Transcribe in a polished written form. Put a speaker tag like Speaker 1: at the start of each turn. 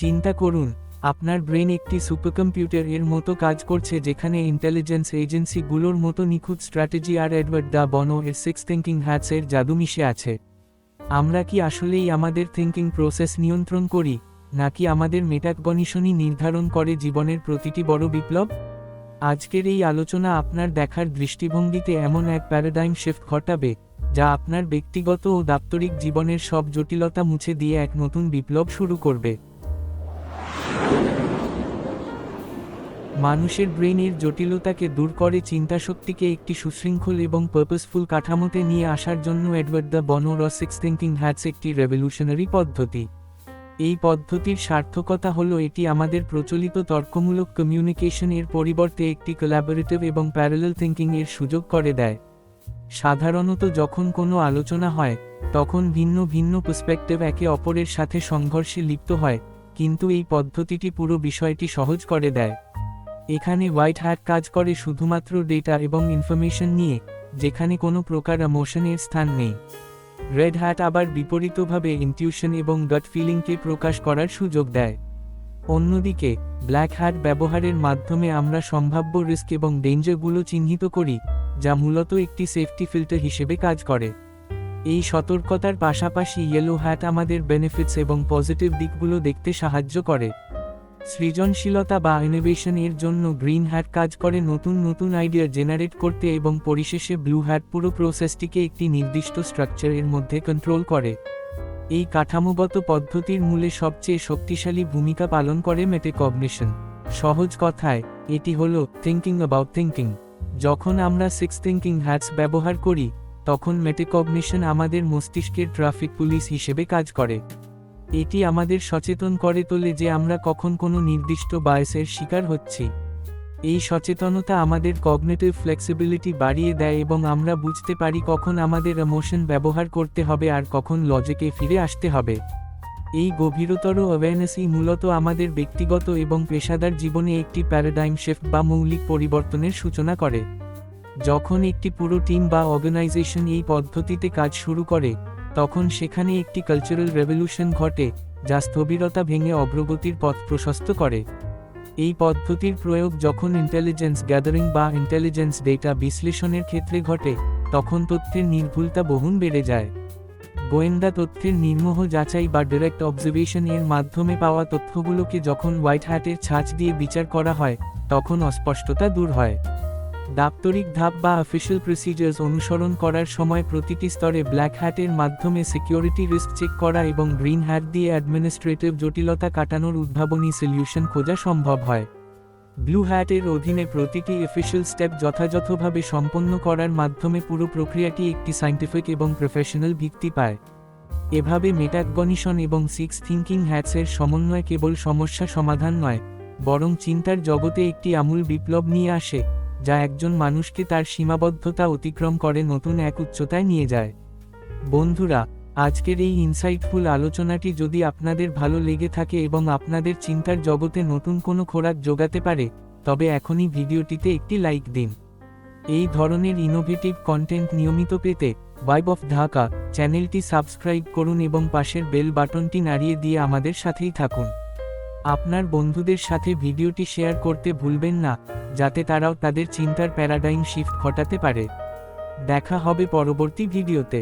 Speaker 1: চিন্তা করুন, আপনার ব্রেন একটি সুপারকম্পিউটার এর মতো কাজ করছে, যেখানে ইন্টেলিজেন্স এজেন্সিগুলোর মতো নিখুঁত স্ট্র্যাটেজি আর এডওয়ার্ড দ্য বনো এর সিক্স থিঙ্কিং হ্যাটস এর জাদু মিশে আছে। আমরা কি আসলেই আমাদের থিঙ্কিং প্রসেস নিয়ন্ত্রণ করি, নাকি আমাদের মেটাকগনিশনই নির্ধারণ করে জীবনের প্রতিটি বড় বিপ্লব? আজকের এই আলোচনা আপনার দেখার দৃষ্টিভঙ্গিতে এমন এক প্যারাডাইম শিফট ঘটাবে, যা আপনার ব্যক্তিগত ও দাপ্তরিক জীবনের সব জটিলতা মুছে দিয়ে এক নতুন বিপ্লব শুরু করবে। মানুষের ব্রেইনের জটিলতাকে দূর করে চিন্তাশক্তিকে একটি সুশৃঙ্খল এবং পারপাসফুল কাঠামোতে নিয়ে আসার জন্য এডওয়ার্ড দ্য বনোর সিক্স থিঙ্কিং হ্যাটস একটি রেভলিউশনারি পদ্ধতি। এই পদ্ধতির সার্থকতা হলো এটি আমাদের প্রচলিত তর্কমূলক কমিউনিকেশন এর পরিবর্তে একটি কোলাবোরেটিভ এবং প্যারালাল থিঙ্কিং এর সুযোগ করে দেয়। সাধারণত যখন কোনো আলোচনা হয়, তখন ভিন্ন ভিন্ন পার্সপেক্টিভ একে অপরের সাথে সংঘর্ষে লিপ্ত হয়, কিন্তু এই পদ্ধতিটি পুরো বিষয়টি সহজ করে দেয়। এখানে হোয়াইট হ্যাট কাজ করে শুধুমাত্র ডেটা এবং ইনফরমেশন নিয়ে, যেখানে কোনো প্রকার ইমোশনের স্থান নেই। রেড হ্যাট আবার বিপরীতভাবে ইনটিউশন এবং গট ফিলিংকে প্রকাশ করার সুযোগ দেয়। অন্যদিকে ব্ল্যাক হ্যাট ব্যবহারের মাধ্যমে আমরা সম্ভাব্য রিস্ক এবং ডেঞ্জারগুলো চিহ্নিত করি, যা মূলত একটি সেফটি ফিল্টার হিসেবে কাজ করে। এই সতর্কতার পাশাপাশি ইয়েলো হ্যাট আমাদের বেনিফিটস এবং পজিটিভ দিকগুলো দেখতে সাহায্য করে। সৃজনশীলতা বা ইনোভেশন এর জন্য গ্রিন হ্যাট কাজ করে নতুন নতুন আইডিয়া জেনারেট করতে, এবং পরিশেষে ব্লু হ্যাট পুরো প্রসেসটিকে একটি নির্দিষ্ট স্ট্রাকচার এর মধ্যে কন্ট্রোল করে। এই কাঠামোগত পদ্ধতির মূলে সবচেয়ে শক্তিশালী ভূমিকা পালন করে মেটাকগনিশন। সহজ কথায়, এটি হলো থিঙ্কিং অ্যাবাউট থিঙ্কিং। যখন আমরা সিক্স থিঙ্কিং হ্যাটস ব্যবহার করি, তখন মেটাকগনিশন আমাদের মস্তিষ্কের ট্রাফিক পুলিশ হিসেবে কাজ করে। এটি আমাদের সচেতন করে তোলে যে আমরা কখন কোনো নির্দিষ্ট বায়াসের শিকার হচ্ছি। এই সচেতনতা আমাদের কগনিটিভ ফ্লেক্সিবিলিটি বাড়িয়ে দেয়, এবং আমরা বুঝতে পারি কখন আমাদের ইমোশন ব্যবহার করতে হবে আর কখন লজিকে ফিরে আসতে হবে। এই গভীরতর অ্যাওয়ারনেসই মূলত আমাদের ব্যক্তিগত এবং পেশাদার জীবনে একটি প্যারাডাইম শিফট বা মৌলিক পরিবর্তনের সূচনা করে। যখন একটি পুরো টিম বা অর্গানাইজেশন এই পদ্ধতিতে কাজ শুরু করে, তখন সেখানে একটি কালচারাল রেভলিউশন ঘটে, যা স্থবিরতা ভেঙে অগ্রগতির পথ প্রশস্ত করে। এই পদ্ধতির প্রয়োগ যখন ইন্টেলিজেন্স গ্যাদারিং বা ইন্টেলিজেন্স ডেটা বিশ্লেষণের ক্ষেত্রে ঘটে, তখন তথ্যের নির্ভুলতা বহুগুণ বেড়ে যায়। গোয়েন্দা তথ্যের নির্মোহ যাচাই বা ডাইরেক্ট অবজারভেশন এর মাধ্যমে পাওয়া তথ্যগুলোকে যখন হোয়াইট হ্যাটের ছাঁচ দিয়ে বিচার করা হয়, তখন অস্পষ্টতা দূর হয়। দাপ্তরিক ধাপ বা অফিসিয়াল প্রসিজার্স অনুসরণ করার সময় প্রতিটি স্তরে ব্ল্যাক হ্যাটের মাধ্যমে সিকিউরিটি রিস্ক চেক করা এবং গ্রিন হ্যাট দিয়ে অ্যাডমিনিস্ট্রেটিভ জটিলতা কাটানোর উদ্ভাবনী সলিউশন খোঁজা সম্ভব হয়। ব্লু হ্যাটের অধীনে প্রতিটি অফিসিয়াল স্টেপ যথাযথভাবে সম্পন্ন করার মাধ্যমে পুরো প্রক্রিয়াটি একটি সায়েন্টিফিক এবং প্রফেশনাল ভিত্তি পায়। এভাবে মেটাকগনিশন এবং সিক্স থিঙ্কিং হ্যাটসের সমন্বয় কেবল সমস্যা সমাধান নয়, বরং চিন্তার জগতে একটি আমূল বিপ্লব নিয়ে আসে, যা একজন মানুষকে তার সীমাবদ্ধতা অতিক্রম করে নতুন এক উচ্চতায় নিয়ে যায়। বন্ধুরা, আজকের এই ইনসাইটফুল আলোচনাটি যদি আপনাদের ভালো লেগে থাকে এবং আপনাদের চিন্তার জগতে নতুন কোনো খোরাক যোগাতে পারে, তবে এখনই ভিডিওটিতে একটি লাইক দিন। এই ধরনের ইনোভেটিভ কন্টেন্ট নিয়মিত পেতে ভাইব অফ ঢাকা চ্যানেলটি সাবস্ক্রাইব করুন এবং পাশের বেল বাটনটি নাড়িয়ে দিয়ে আমাদের সাথেই থাকুন। আপনার বন্ধুদের সাথে ভিডিওটি শেয়ার করতে ভুলবেন না, যাতে তারাও তাদের চিন্তার প্যারাডাইম শিফট ঘটাতে পারে। দেখা হবে পরবর্তী ভিডিওতে।